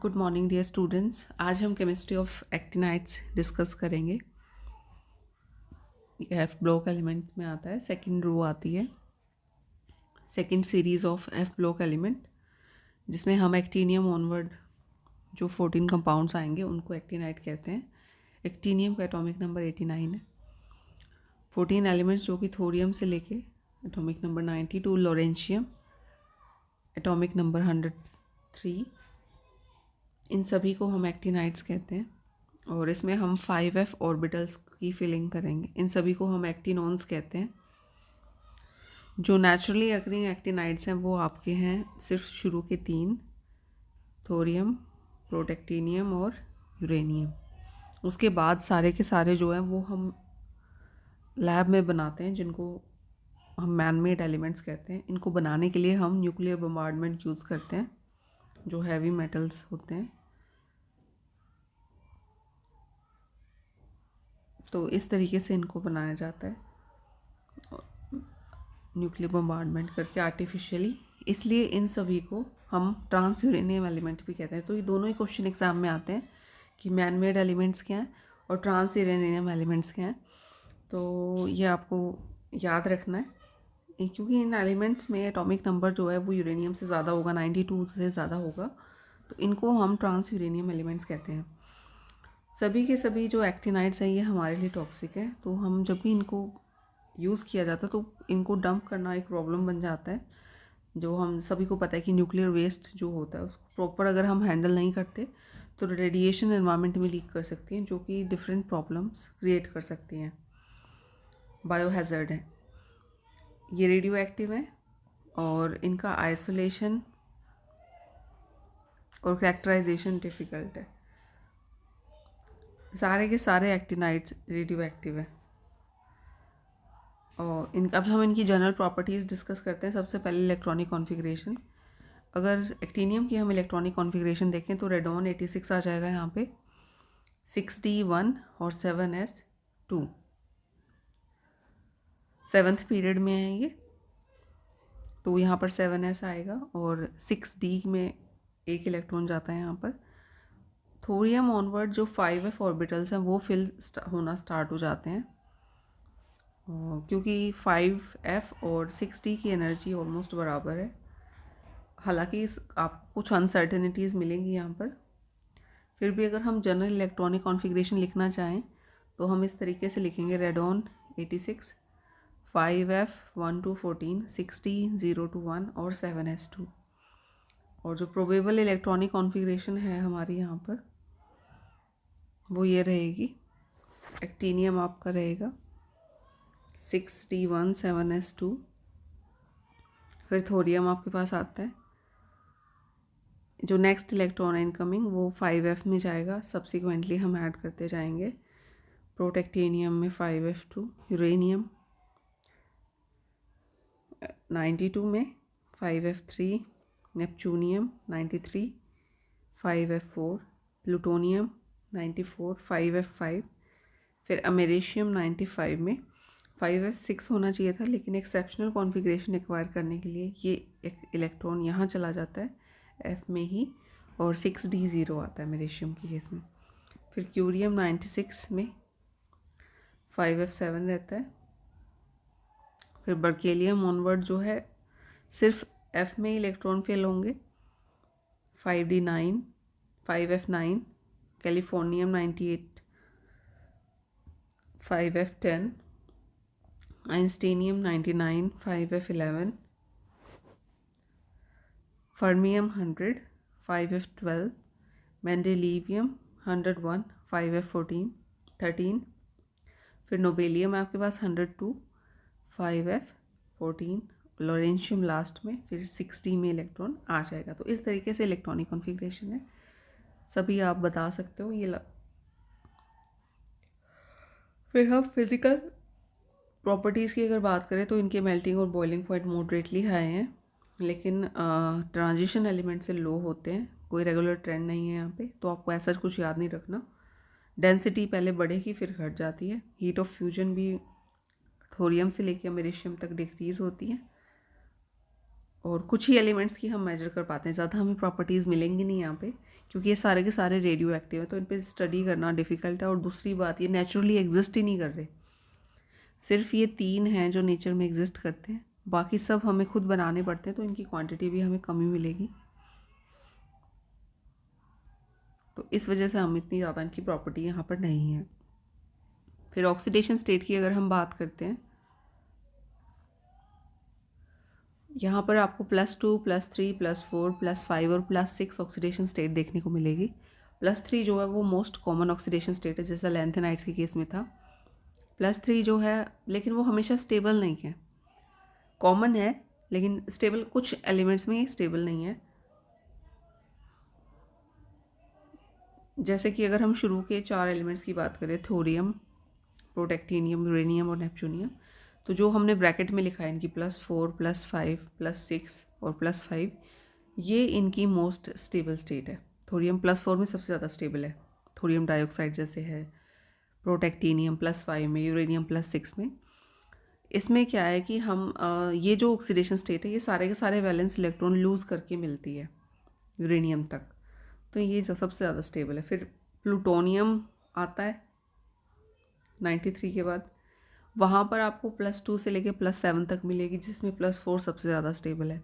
Good morning dear students. आज हम chemistry of actinides discuss करेंगे। ये एफ ब्लॉक एलिमेंट में आता है, सेकंड रो आती है, second series of F block element, जिसमें हम एक्टिनियम ऑनवर्ड जो 14 कंपाउंड्स आएंगे उनको एक्टिनाइड कहते हैं। एक्टिनियम का एटॉमिक नंबर 89 है। 14 एलिमेंट्स जो कि थोरियम से लेके atomic number 92, lawrencium atomic number 103, इन सभी को हम एक्टिनाइड्स कहते हैं। और इसमें हम 5f ऑर्बिटल्स की फिलिंग करेंगे। इन सभी को हम एक्टिनॉन्स कहते हैं। जो नेचुरली अकरिंग एक्टिनाइड्स हैं वो आपके हैं सिर्फ शुरू के 3, थोरियम, प्रोटेक्टिनियम और यूरेनियम। उसके बाद सारे के सारे जो हैं वो हम लैब में बनाते हैं, जिनको हम मैन मेड एलिमेंट्स कहते हैं। इनको बनाने के लिए हम न्यूक्लियर बम्बार्डमेंट यूज़ करते हैं, जो हैवी मेटल्स होते हैं। तो इस तरीके से इनको बनाया जाता है, न्यूक्लियर बम्बार्डमेंट करके आर्टिफिशियली। इसलिए इन सभी को हम ट्रांस यूरेनियम एलिमेंट भी कहते हैं। तो ये दोनों ही क्वेश्चन एग्जाम में आते हैं कि मैन मेड एलिमेंट्स क्या हैं और ट्रांस यूरेनियम एलिमेंट्स क्या हैं। तो ये आपको याद रखना है, क्योंकि इन एलिमेंट्स में एटॉमिक नंबर जो है वो यूरेनियम से ज़्यादा होगा, 92 से ज़्यादा होगा। तो इनको हम ट्रांस यूरेनियम एलिमेंट्स कहते हैं। सभी के सभी जो एक्टिनाइड्स हैं ये हमारे लिए टॉक्सिक है। तो हम जब भी इनको यूज़ किया जाता है तो इनको डंप करना एक प्रॉब्लम बन जाता है। जो हम सभी को पता है कि न्यूक्लियर वेस्ट जो होता है उसको प्रॉपर अगर हम हैंडल नहीं करते तो रेडिएशन एनवायरनमेंट में लीक कर सकती हैं, जो कि डिफरेंट प्रॉब्लम्स क्रिएट कर सकती हैं, बायोहैज़र्ड है। ये रेडियो एक्टिव है और इनका आइसोलेशन और कैरेक्टराइजेशन डिफ़िकल्ट है। सारे के सारे एक्टिनाइड्स रेडियो एक्टिव है। और अब हम इनकी जनरल प्रॉपर्टीज़ डिस्कस करते हैं। सबसे पहले इलेक्ट्रॉनिक कॉन्फ़िगरेशन। अगर एक्टिनियम की हम इलेक्ट्रॉनिक कॉन्फ़िगरेशन देखें तो रेडॉन 86 आ जाएगा यहाँ पे, 6d1 और 7s2। 7th पीरियड में है ये, तो यहाँ पर 7s आएगा और 6d में एक इलेक्ट्रॉन जाता है यहाँ पर। थोरियम ऑनवर्ड जो 5f ऑर्बिटल्स हैं वो फिल होना स्टार्ट हो जाते हैं, क्योंकि 5f और 6d की एनर्जी ऑलमोस्ट बराबर है। हालांकि आपको कुछ अनसर्टेनिटीज़ मिलेंगी यहाँ पर, फिर भी अगर हम जनरल इलेक्ट्रॉनिक कॉन्फ़िगरेशन लिखना चाहें तो हम इस तरीके से लिखेंगे: radon 86, 5f 1 to 14, 6d 0 to 1 और 7s2। और जो प्रोबेबल इलेक्ट्रॉनिक कॉन्फ़िगरेशन है हमारी यहाँ पर वो ये रहेगी। एक्टिनियम आपका रहेगा 6d1 7s2। फिर थोरियम आपके पास आता है, जो नेक्स्ट इलेक्ट्रॉन है इनकमिंग वो 5f में जाएगा। सब्सिक्वेंटली हम ऐड करते जाएंगे। प्रोटेक्टिनियम में 5f2, यूरेनियम 92 में 5f3, neptunium 93, 5f4, plutonium 94, 5f5। फिर अमेरिशियम 95 में 5f6 होना चाहिए था, लेकिन एक्सेप्शनल कॉन्फ़िगरेशन एक्वायर करने के लिए ये एक इलेक्ट्रॉन यहाँ चला जाता है f में ही, और 6d0 आता है अमेरिशियम की केस में। फिर क्यूरियम 96 में 5f7 रहता है। फिर बर्केलियम ऑनवर्ड जो है सिर्फ f में इलेक्ट्रॉन फेल होंगे, 5d9, 5f9, californium 98, 5f10, einsteinium 99, 5f11, fermium 100, 5f12, मेंडेलिवियम 101, 5f14, 13। फिर नोबेलियम आपके पास 102, 5f14, लॉरेंशियम लास्ट में, फिर 6d में इलेक्ट्रॉन आ जाएगा। तो इस तरीके से इलेक्ट्रॉनिक कॉन्फ़िगरेशन है, सभी आप बता सकते हो ये। फिर हम फिज़िकल प्रॉपर्टीज़ की अगर बात करें तो इनके मेल्टिंग और बॉइलिंग पॉइंट मॉडरेटली हाई हैं, लेकिन ट्रांजिशन एलिमेंट से लो होते हैं। कोई रेगुलर ट्रेंड नहीं है यहाँ पे, तो आपको ऐसा कुछ याद नहीं रखना। डेंसिटी पहले बढ़ेगी फिर घट जाती है। हीट ऑफ फ्यूजन भी थोरियम से लेकर अमेरिशियम तक डिक्रीज़ होती है। और कुछ ही एलिमेंट्स की हम मेजर कर पाते हैं, ज़्यादा हमें प्रॉपर्टीज़ मिलेंगी नहीं यहाँ पे, क्योंकि ये सारे के सारे रेडियो एक्टिव है, तो इन पर स्टडी करना डिफ़िकल्ट है। और दूसरी बात, ये नेचुरली एग्जिस्ट ही नहीं कर रहे, सिर्फ ये 3 हैं जो नेचर में एग्जिस्ट करते हैं, बाकी सब हमें खुद बनाने पड़ते हैं, तो इनकी क्वांटिटी भी हमें कम ही मिलेगी। तो इस वजह से हम इतनी ज़्यादा इनकी प्रॉपर्टी यहाँ पर नहीं है। फिर ऑक्सीडेशन स्टेट की अगर हम बात करते हैं, यहाँ पर आपको +2, +3, +4, +5 और +6 ऑक्सीडेशन स्टेट देखने को मिलेगी। +3 जो है वो मोस्ट कॉमन ऑक्सीडेशन स्टेट है, जैसा लैंथेनाइड्स के केस में था। +3 जो है, लेकिन वो हमेशा स्टेबल नहीं है, कॉमन है लेकिन स्टेबल, कुछ एलिमेंट्स में स्टेबल नहीं है। जैसे कि अगर हम शुरू के 4 एलिमेंट्स की बात करें, थोरियम, प्रोटैक्टिनियम, यूरेनियम और नेपच्यूनियम, तो जो हमने ब्रैकेट में लिखा है इनकी +4, +5, +6 और +5, ये इनकी मोस्ट स्टेबल स्टेट है। थोरियम +4 में सबसे ज़्यादा स्टेबल है, थोरियम डाइऑक्साइड जैसे है, प्रोटैक्टिनियम +5 में, यूरेनियम +6 में। इसमें क्या है कि हम ये जो ऑक्सीडेशन स्टेट है, ये सारे के सारे वैलेंस इलेक्ट्रॉन लूज़ करके मिलती है यूरेनियम तक, तो ये सबसे ज़्यादा स्टेबल है। फिर प्लूटोनियम आता है 93 के बाद, वहाँ पर आपको +2 से लेके +7 तक मिलेगी, जिसमें +4 सबसे ज़्यादा स्टेबल है।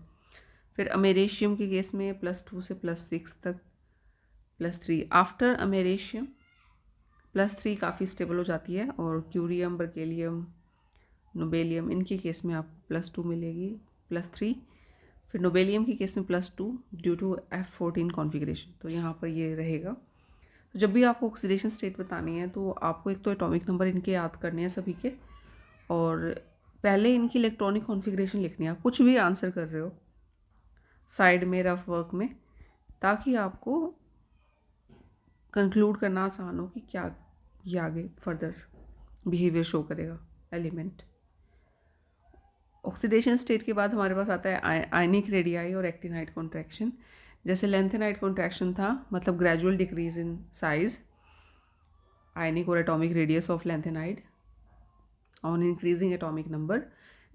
फिर अमेरिशियम के केस में +2 से +6 तक, +3 आफ्टर अमेरिशियम +3 काफ़ी स्टेबल हो जाती है। और क्यूरियम, बर्केलियम, नोबेलियम, इनके केस में आपको +2 मिलेगी, +3। फिर नोबेलियम के केस में +2 ड्यू टू F14 कॉन्फ़िगरेशन, तो यहाँ पर ये रहेगा। तो जब भी आपको ऑक्सीडेशन स्टेट बतानी है तो आपको एक तो एटॉमिक नंबर इनके याद करने हैं सभी के, और पहले इनकी इलेक्ट्रॉनिक कॉन्फ़िगरेशन लिखनी है। आप कुछ भी आंसर कर रहे हो साइड में रफ वर्क में, ताकि आपको कंक्लूड करना आसान हो कि क्या ये आगे फर्दर बिहेवियर शो करेगा एलिमेंट। ऑक्सीडेशन स्टेट के बाद हमारे पास आता है आयनिक रेडियाई और एक्टिनाइड कॉन्ट्रैक्शन। जैसे लेंथेनाइड कॉन्ट्रैक्शन था, मतलब ग्रेजुअल डिक्रीज इन साइज, आयनिक और atomic radius of lanthanide on increasing atomic number.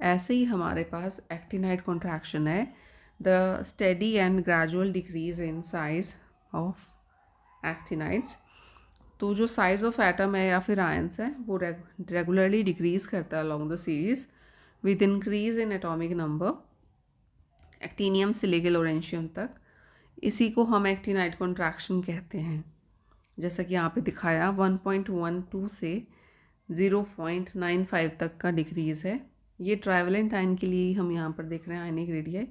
ऐसे ही हमारे पास एक्टिनाइड कॉन्ट्रैक्शन है, the steady and gradual decrease in size of actinides. तो जो साइज ऑफ एटम है या फिर आयंस है, वो रेगुलरली डिक्रीज करता है along the series with increase in atomic number, actinium से लेकर लॉरेंशियम तक। इसी को हम एक्टिनाइड कॉन्ट्रैक्शन कहते हैं। जैसा कि यहाँ पे दिखाया, 1.12 से 0.95 तक का डिक्रीज़ है। ये ट्राइवेलेंट आयन के लिए हम यहाँ पर देख रहे हैं, आयनिक रेडियाई।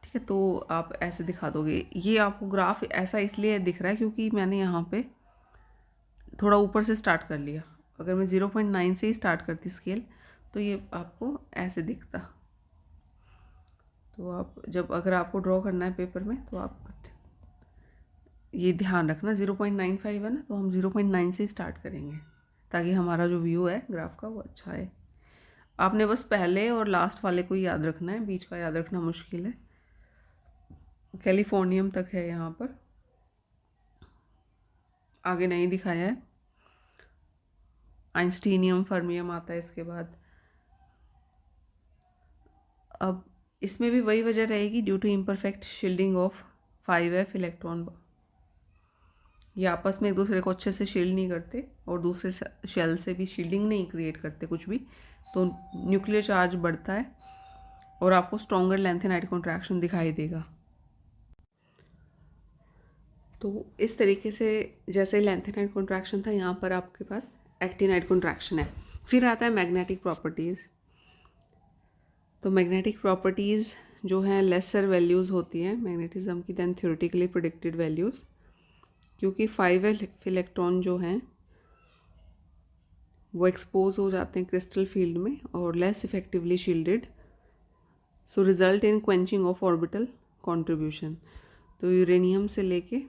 ठीक है, तो आप ऐसे दिखा दोगे। ये आपको ग्राफ ऐसा इसलिए दिख रहा है क्योंकि मैंने यहाँ पे थोड़ा ऊपर से स्टार्ट कर लिया। अगर मैं 0.9 से ही स्टार्ट करती स्केल, तो ये आपको ऐसे दिखता। तो आप जब अगर आपको ड्रॉ करना है पेपर में, तो आप ये ध्यान रखना 0.95 है ना, तो हम 0.9 से स्टार्ट करेंगे, ताकि हमारा जो व्यू है ग्राफ का वो अच्छा है। आपने बस पहले और लास्ट वाले को ही याद रखना है, बीच का याद रखना मुश्किल है। कैलिफोर्नियम तक है यहाँ पर, आगे नहीं दिखाया है। आइंस्टीनियम, फर्मियम आता है इसके बाद। अब इसमें भी वही वजह रहेगी, due to imperfect shielding of 5f electron. ये आपस में एक दूसरे को अच्छे से शील्ड नहीं करते और दूसरे शेल से भी शील्डिंग नहीं क्रिएट करते कुछ भी, तो न्यूक्लियर चार्ज बढ़ता है और आपको स्ट्रॉन्गर लेंथेनाइड कॉन्ट्रैक्शन दिखाई देगा। तो इस तरीके से जैसे लेंथेनाइड कॉन्ट्रैक्शन था, यहाँ पर आपके पास एक्टिनाइड कॉन्ट्रैक्शन है। फिर आता है मैग्नेटिक प्रॉपर्टीज़। तो मैग्नेटिक प्रॉपर्टीज़ जो हैं लेसर वैल्यूज़ होती हैं मैग्नेटिज्म की दैन थ्योरेटिकली प्रेडिक्टेड वैल्यूज़, क्योंकि 5f इलेक्ट्रॉन जो हैं वो एक्सपोज हो जाते हैं क्रिस्टल फील्ड में और less effectively shielded, so result in quenching of orbital contribution. तो यूरेनियम से लेके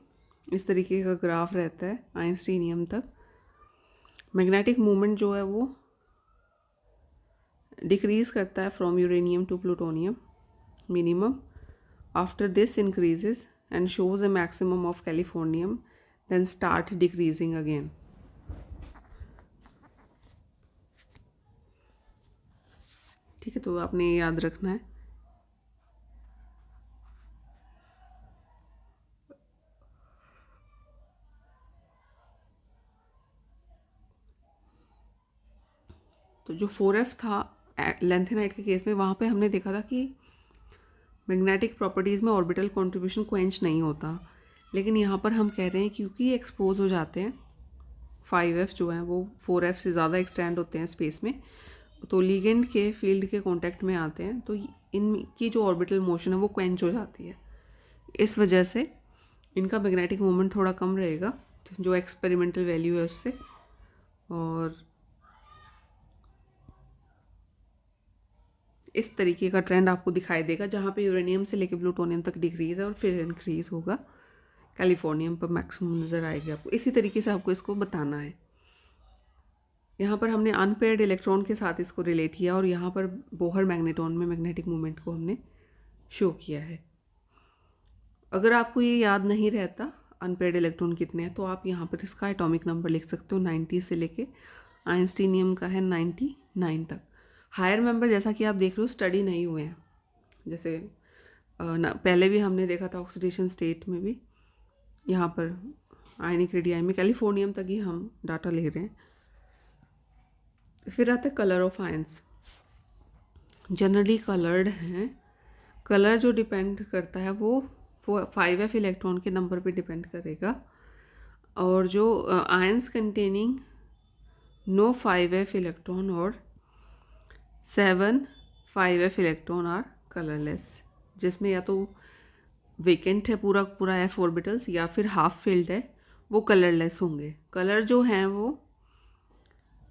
इस तरीके का ग्राफ रहता है आइंस्टीनियम तक। मैग्नेटिक मूवमेंट जो है वो डिक्रीज़ करता है from uranium two plutonium minimum. After this increases and shows a maximum of Californium, then start decreasing again. ठीक है, तो आपने ये याद रखना है। तो जो 4F था लैंथेनाइट के केस में, वहाँ पे हमने देखा था कि मैग्नेटिक प्रॉपर्टीज़ में ऑर्बिटल कंट्रीब्यूशन क्वेंच नहीं होता, लेकिन यहाँ पर हम कह रहे हैं क्योंकि एक्सपोज हो जाते हैं 5F जो है वो 4F से ज़्यादा एक्सटेंड होते हैं स्पेस में, तो लिगेंड के फील्ड के कांटेक्ट में आते हैं, तो इनकी जो ऑर्बिटल मोशन है वो क्वेंच हो जाती है। इस वजह से इनका मैग्नेटिक मोमेंट थोड़ा कम रहेगा जो एक्सपेरिमेंटल वैल्यू है उससे, और इस तरीके का ट्रेंड आपको दिखाई देगा जहाँ पे यूरेनियम से लेकर प्लूटोनियम तक डिक्रीज़ है और फिर इंक्रीज़ होगा, कैलिफोर्नियम पर मैक्सिमम नज़र आएगी आपको। इसी तरीके से आपको इसको बताना है। यहाँ पर हमने अनपेयर्ड इलेक्ट्रॉन के साथ इसको रिलेट किया और यहाँ पर बोहर मैग्नेटॉन में मैग्नेटिक मोमेंट को हमने शो किया है। अगर आपको ये याद नहीं रहता अनपेयर्ड इलेक्ट्रॉन कितने हैं, तो आप यहाँ पर इसका एटॉमिक नंबर लिख सकते हो 90 से लेके आइंस्टीनियम का है 99 तक। हायर मेंबर जैसा कि आप देख रहे हो स्टडी नहीं हुए हैं, जैसे पहले भी हमने देखा था ऑक्सीडेशन स्टेट में भी, यहाँ पर आयनिक रेडियाई में कैलिफोर्नियम तक ही हम डाटा ले रहे हैं। फिर आता है colour of ions, generally coloured हैं। कलर जो डिपेंड करता है वो 5F इलेक्ट्रॉन के नंबर पे डिपेंड करेगा, और जो ions containing no 5F electron और 7 5F इलेक्ट्रॉन आर कलरलेस, जिसमें या तो वेकेंट है पूरा पूरा F ऑर्बिटल्स या फिर हाफ फिल्ड है, वो कलरलेस होंगे। कलर जो हैं वो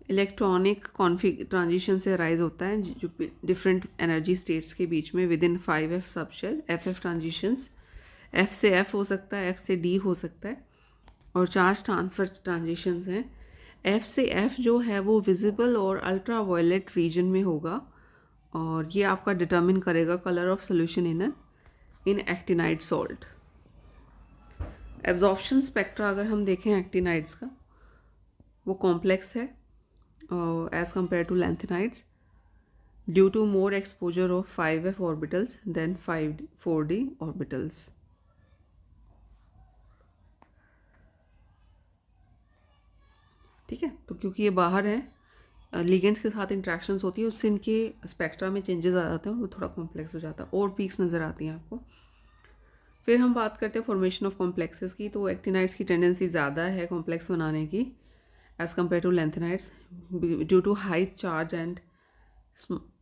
इलेक्ट्रॉनिक कॉन्फिग ट्रांजिशन से राइज होता है जो डिफरेंट एनर्जी स्टेट्स के बीच में with in 5F subshell. FF transitions F से F हो सकता है, F से D हो सकता है, और चार्ज ट्रांसफर ट्रांजिशंस हैं। F से F जो है वो विजिबल और अल्ट्रा वायलेट रीजन में होगा, और ये आपका डिटर्मिन करेगा colour of solution in actinide salt. Absorption spectra अगर हम देखें एक्टिनाइड्स का, वो कॉम्प्लेक्स है as compared to lanthanides due to more exposure of 5F orbitals than 4D orbitals. ठीक है, तो क्योंकि ये बाहर है, लिगेंड्स के साथ इंट्रैक्शंस होती है, उससे इनके स्पेक्ट्रा में चेंजेस आ जाते हैं, वो थोड़ा कॉम्प्लेक्स हो जाता है और पीक्स नज़र आती हैं आपको। फिर हम बात करते हैं फॉर्मेशन ऑफ कॉम्प्लेक्सेस की, तो एक्टिनाइड्स की टेंडेंसी ज़्यादा है कॉम्प्लेक्स बनाने की as compared to lanthanides due to high charge and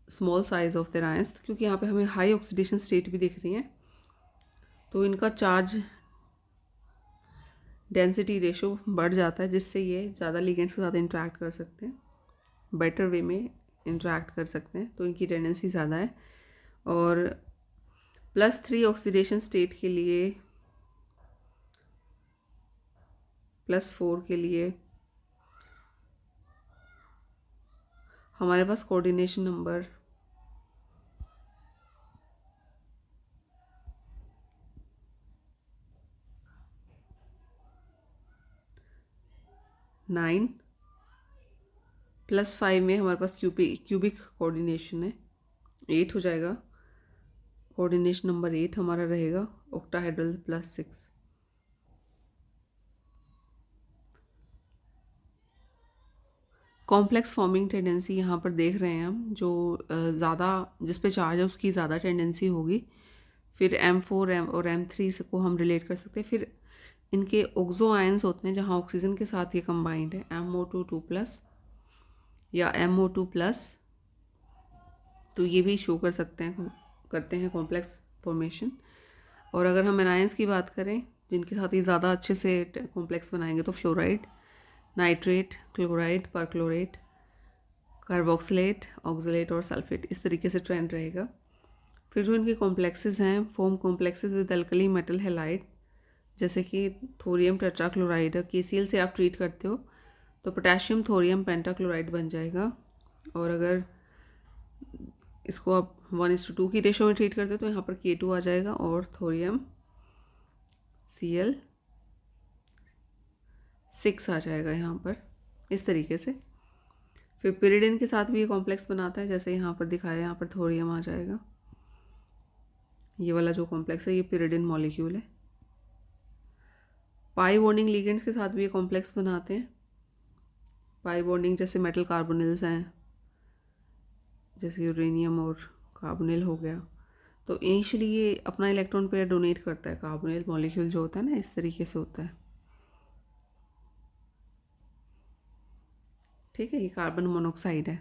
small size of their ions, क्योंकि यहाँ पे हमें हाई ऑक्सीडेशन स्टेट भी दिख रही हैं, तो इनका चार्ज डेंसिटी रेशो बढ़ जाता है, जिससे ये ज़्यादा लिगेंड्स के साथ इंटरेक्ट कर सकते हैं, बेटर वे में इंटरेक्ट कर सकते हैं, तो इनकी टेंडेंसी ज़्यादा है। और +3 ऑक्सीडेशन स्टेट के लिए, +4 के लिए हमारे पास कोऑर्डिनेशन नंबर 9 +5 में हमारे पास क्यूबिक कोऑर्डिनेशन है 8 हो जाएगा। कोऑर्डिनेशन नंबर 8 हमारा रहेगा ऑक्टाहेड्रल +6। कॉम्प्लेक्स फॉर्मिंग टेंडेंसी यहाँ पर देख रहे हैं हम, जो ज़्यादा जिस पे चार्ज है उसकी ज़्यादा टेंडेंसी होगी। फिर M4 और M3 को हम रिलेट कर सकते हैं। फिर इनके ऑक्सो आयंस होते हैं जहाँ ऑक्सीजन के साथ ये कंबाइंड है, MO2 या MO2+, तो ये भी शो करते हैं कॉम्प्लेक्स फॉर्मेशन। और अगर हम एनायंस की बात करें जिनके साथ ये ज़्यादा अच्छे से कॉम्प्लेक्स बनाएंगे, तो fluoride, nitrate, chloride, perchlorate, carboxylate, oxalate और सल्फेट, इस तरीके से ट्रेंड रहेगा। फिर जो इनके कॉम्प्लेक्सेस हैं, form complexes with alkali metal halide, जैसे कि थोरियम टेट्राक्लोराइड, KCl से आप ट्रीट करते हो तो पोटेशियम थोरियम पेंटाक्लोराइड बन जाएगा। और अगर इसको आप 1:2 की रेशो में ट्रीट करते हो तो यहाँ पर K2 आ जाएगा और थोरियम Cl6 आ जाएगा यहाँ पर, इस तरीके से। फिर पिरिडिन के साथ भी ये कॉम्प्लेक्स बनाता है, जैसे यहाँ पर दिखाया है, यहाँ पर थोरियम आ जाएगा। ये वाला जो कॉम्प्लेक्स है ये पिरिडिन मॉलिक्यूल है। पाई बॉन्डिंग लिगेंड्स के साथ भी ये कॉम्प्लेक्स बनाते हैं। पाई बॉन्डिंग जैसे मेटल कार्बोनिल्स हैं, जैसे यूरेनियम और कार्बोनिल हो गया, तो इनिशियली ये अपना इलेक्ट्रॉन पेयर डोनेट करता है। कार्बोनिल मॉलिक्यूल जो होता है ना, इस तरीके से होता है। ठीक है, ये कार्बन मोनोऑक्साइड है।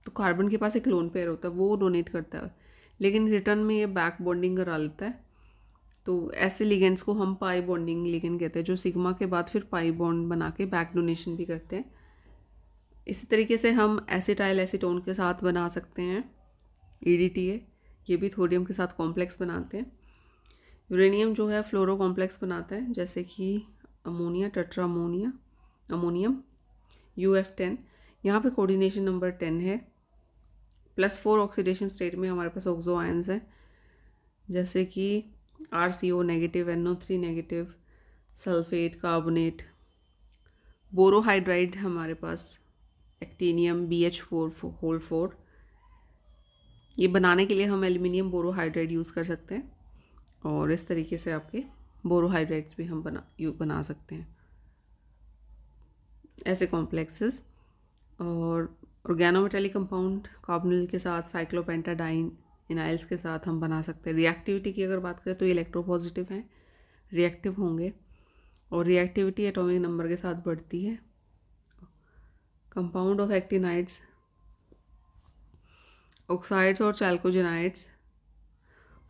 तो कार्बन के पास एक लोन पेयर होता है, वो डोनेट करता है, लेकिन रिटर्न में ये बैक बॉन्डिंग करा लेता है। तो ऐसे लिगेंड्स को हम पाई बॉन्डिंग लिगेंड कहते हैं, जो सिग्मा के बाद फिर पाई बॉन्ड बना के बैक डोनेशन भी करते हैं। इसी तरीके से हम एसिटाइल एसीटोन के साथ बना सकते हैं EDTA, ये भी थोडियम के साथ कॉम्प्लेक्स बनाते हैं। यूरेनियम जो है फ्लोरो कॉम्प्लेक्स बनाता है, जैसे कि अमोनिया, टेट्रा अमोनियम UF10। यहाँ पे कोऑर्डिनेशन नंबर 10 है। +4 ऑक्सीडेशन स्टेट में हमारे पास ऑक्सो आयंस हैं, जैसे कि RCO negative, NO3 negative, sulphate, carbonate. Borohydride हमारे पास एक्टिनियम BH4 ये बनाने के लिए हम एल्यूमिनियम बोरोहाइड्राइड यूज़ कर सकते हैं, और इस तरीके से आपके बोरोहाइड्राइड्स भी हम बना सकते हैं ऐसे कॉम्प्लेक्सेस। और ऑर्गेनोमेटेलिक कंपाउंड कार्बोनिल के साथ, साइक्लोपेंटाडाइन इनाइल्स के साथ हम बना सकते हैं। रिएक्टिविटी की अगर बात करें तो ये इलेक्ट्रोपॉजिटिव हैं, रिएक्टिव होंगे, और रिएक्टिविटी एटॉमिक नंबर के साथ बढ़ती है। कंपाउंड ऑफ एक्टिनाइड्स, ऑक्साइड्स और चैल्कोजेनाइड्स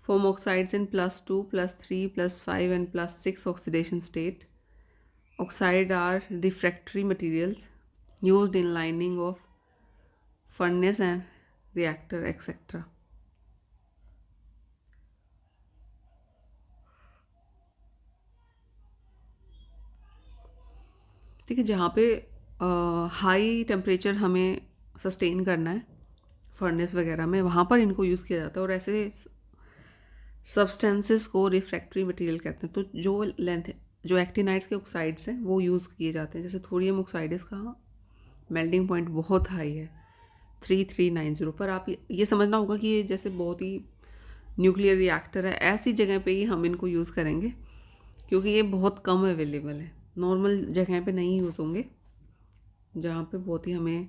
form oxides in +2, +3, +5 and +6 oxidation state. Oxide are refractory materials used in lining of furnace and reactor etc. ठीक है, जहाँ पे हाई टेम्परेचर हमें सस्टेन करना है फर्नेस वगैरह में, वहाँ पर इनको यूज़ किया जाता है। और ऐसे सब्सटेंसेस को रिफ्रैक्टरी मटेरियल कहते हैं। तो जो एक्टिनाइड्स के ऑक्साइड्स हैं वो यूज़ किए जाते हैं, जैसे थोरियम ऑक्साइड, इसका मेल्टिंग पॉइंट बहुत हाई है 3390 पर। आप ये समझना होगा कि ये जैसे बहुत ही न्यूक्लियर रिएक्टर है, ऐसी जगह पे ही हम इनको यूज़ करेंगे, क्योंकि ये बहुत कम अवेलेबल है। नॉर्मल जगह पे नहीं यूज़ होंगे, जहाँ पे बहुत ही हमें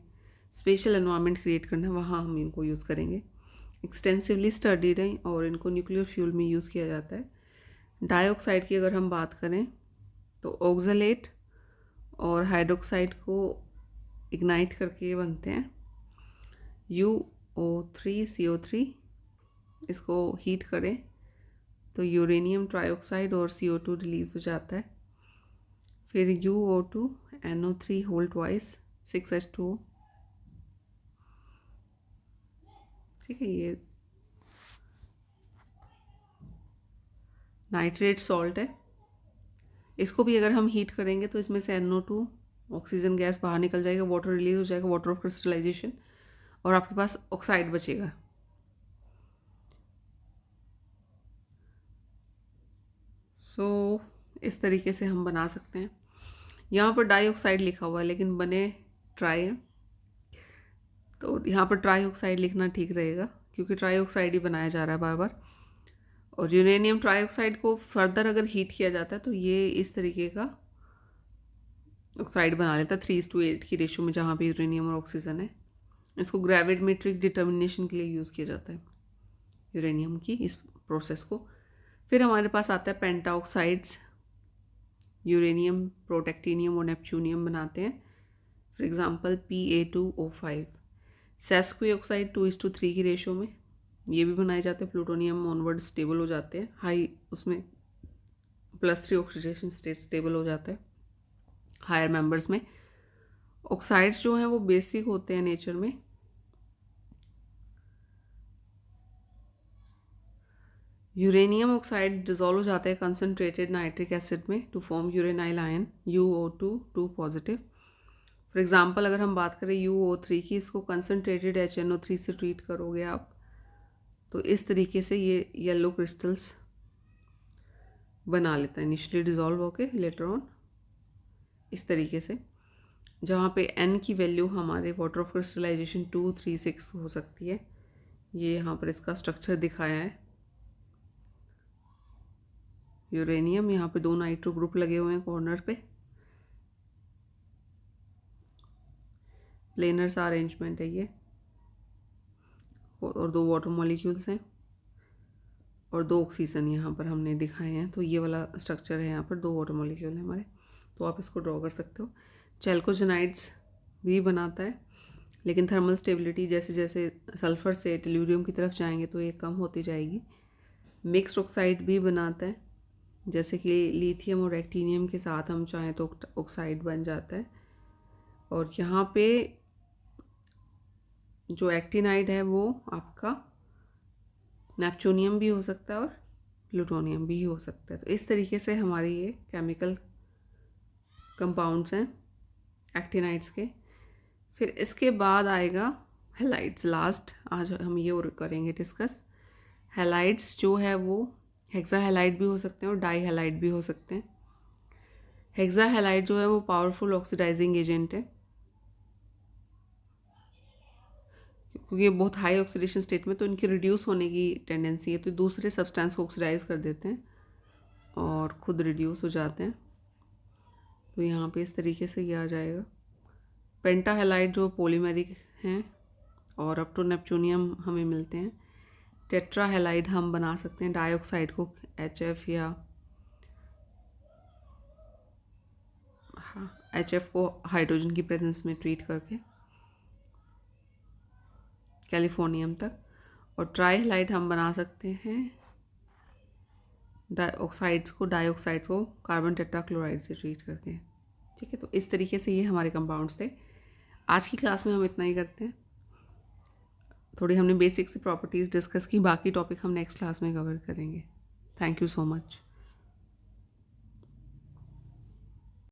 स्पेशल एनवायरनमेंट क्रिएट करना है वहाँ हम इनको यूज़ करेंगे। एक्सटेंसिवली स्टडीड है और इनको न्यूक्लियर फ्यूल में यूज़ किया जाता है। डाइऑक्साइड की अगर हम बात करें तो ऑक्सलेट और हाइड्रोक्साइड को इग्नाइट करके बनते हैं UO3CO3। इसको हीट करें तो यूरेनियम ट्राइऑक्साइड और CO2 रिलीज हो जाता है। फिर UO2 NO3 whole twice 6H2O। ठीक है, ये नाइट्रेट सॉल्ट है। इसको भी अगर हम हीट करेंगे तो इसमें से NO2 ऑक्सीजन गैस बाहर निकल जाएगा, वाटर रिलीज हो जाएगा, वाटर ऑफ क्रिस्टलाइजेशन, और आपके पास ऑक्साइड बचेगा। सो इस तरीके से हम बना सकते हैं। यहाँ पर डाइऑक्साइड लिखा हुआ है लेकिन बने ट्राई है, तो यहाँ पर ट्राइऑक्साइड लिखना ठीक रहेगा, क्योंकि ट्राइऑक्साइड ही बनाया जा रहा है बार बार। और यूरेनियम ट्राइऑक्साइड को फर्दर अगर हीट किया जाता है तो ये इस तरीके का ऑक्साइड बना लेता है 3:8 की रेशो में, जहाँ पे यूरेनियम और ऑक्सीजन है। इसको ग्रेविमेट्रिक डिटर्मिनेशन के लिए यूज़ किया जाता है यूरेनियम की इस प्रोसेस को। फिर हमारे पास आता है पेंटाऑक्साइड्स, यूरेनियम, प्रोटेक्टिनियम और नेपच्यूनियम बनाते हैं। For example Pa2O5। सेस्क्वी ऑक्साइड 2:3 की रेशो में ये भी बनाए जाते हैं। प्लूटोनियम ऑनवर्ड स्टेबल हो जाते हैं, हाई उसमें +3 ऑक्सीडेशन स्टेट स्टेबल हो जाता है हायर मेंबर्स में। ऑक्साइड्स जो हैं वो बेसिक होते हैं नेचर में। यूरेनियम ऑक्साइड डिजोल्व हो जाता है कंसनट्रेटेड नाइट्रिक एसिड में to form uranyl ion UO2 2 positive. For example अगर हम बात करें UO3 की, इसको कंसनट्रेटेड HNO3 से ट्रीट करोगे आप, तो इस तरीके से ये येलो क्रिस्टल्स बना लेता है, इनिशियली डिज़ोल्व होके लेटर ऑन इस तरीके से, जहाँ पे N की वैल्यू हमारे वाटर ऑफ क्रिस्टलाइजेशन 2, 3, 6 हो सकती है। ये यहाँ पर इसका स्ट्रक्चर दिखाया है। यूरेनियम, यहाँ पे 2 नाइट्रो ग्रुप लगे हुए हैं कॉर्नर पे, प्लेनर सा अरेंजमेंट है ये, और 2 वाटर मॉलिक्यूल्स हैं और 2 ऑक्सीजन यहाँ पर हमने दिखाए हैं। तो ये वाला स्ट्रक्चर है, यहाँ पर 2 वाटर मॉलिक्यूल हैं हमारे, तो आप इसको ड्रॉ कर सकते हो। चैल्कोजेनाइड्स भी बनाता है, लेकिन थर्मल स्टेबिलिटी जैसे जैसे सल्फ़र से टेल्यूरियम की तरफ जाएंगे तो ये कम होती जाएगी। मिक्स्ड ऑक्साइड भी बनाता है, जैसे कि लिथियम और एक्टीनियम के साथ हम चाहें तो ऑक्साइड बन जाता है। और यहाँ पे जो एक्टिनाइड है वो आपका नेपच्यूनियम भी हो सकता है और प्लूटोनियम भी हो सकता है। तो इस तरीके से हमारी ये केमिकल कंपाउंड्स हैं एक्टिनाइड्स के। फिर इसके बाद आएगा हैलाइड्स, लास्ट आज हम ये और करेंगे डिस्कस। हैलाइड्स जो है वो हेक्सा हैलाइड भी हो सकते हैं और डाई हैलाइड भी हो सकते हैं। हेक्सा हैलाइड जो है वो पावरफुल ऑक्सीडाइजिंग एजेंट है, क्योंकि ये बहुत हाई ऑक्सीडेशन स्टेट में, तो इनकी रिड्यूस होने की टेंडेंसी है, तो दूसरे सब्सटेंस को ऑक्सीडाइज कर देते हैं और खुद रिड्यूस हो जाते हैं। तो यहाँ पे इस तरीके से ये आ जाएगा। पेंटा हैलाइड जो पॉलीमेरिक हैं और अप टू नेपच्यूनियम हमें मिलते हैं। टेट्रा हैलाइड हम बना सकते हैं डाइऑक्साइड को HF या HF को हाइड्रोजन की प्रेजेंस में ट्रीट करके कैलिफोर्नियम तक। और ट्राई हैलाइड हम बना सकते हैं डाइऑक्साइड्स को कार्बन टेट्राक्लोराइड से ट्रीट करके। ठीक है, तो इस तरीके से ये हमारे कंपाउंड्स थे। आज की क्लास में हम इतना ही करते हैं। थोड़ी हमने बेसिक से प्रॉपर्टीज़ डिस्कस की, बाकी टॉपिक हम नेक्स्ट क्लास में कवर करेंगे। Thank you so much.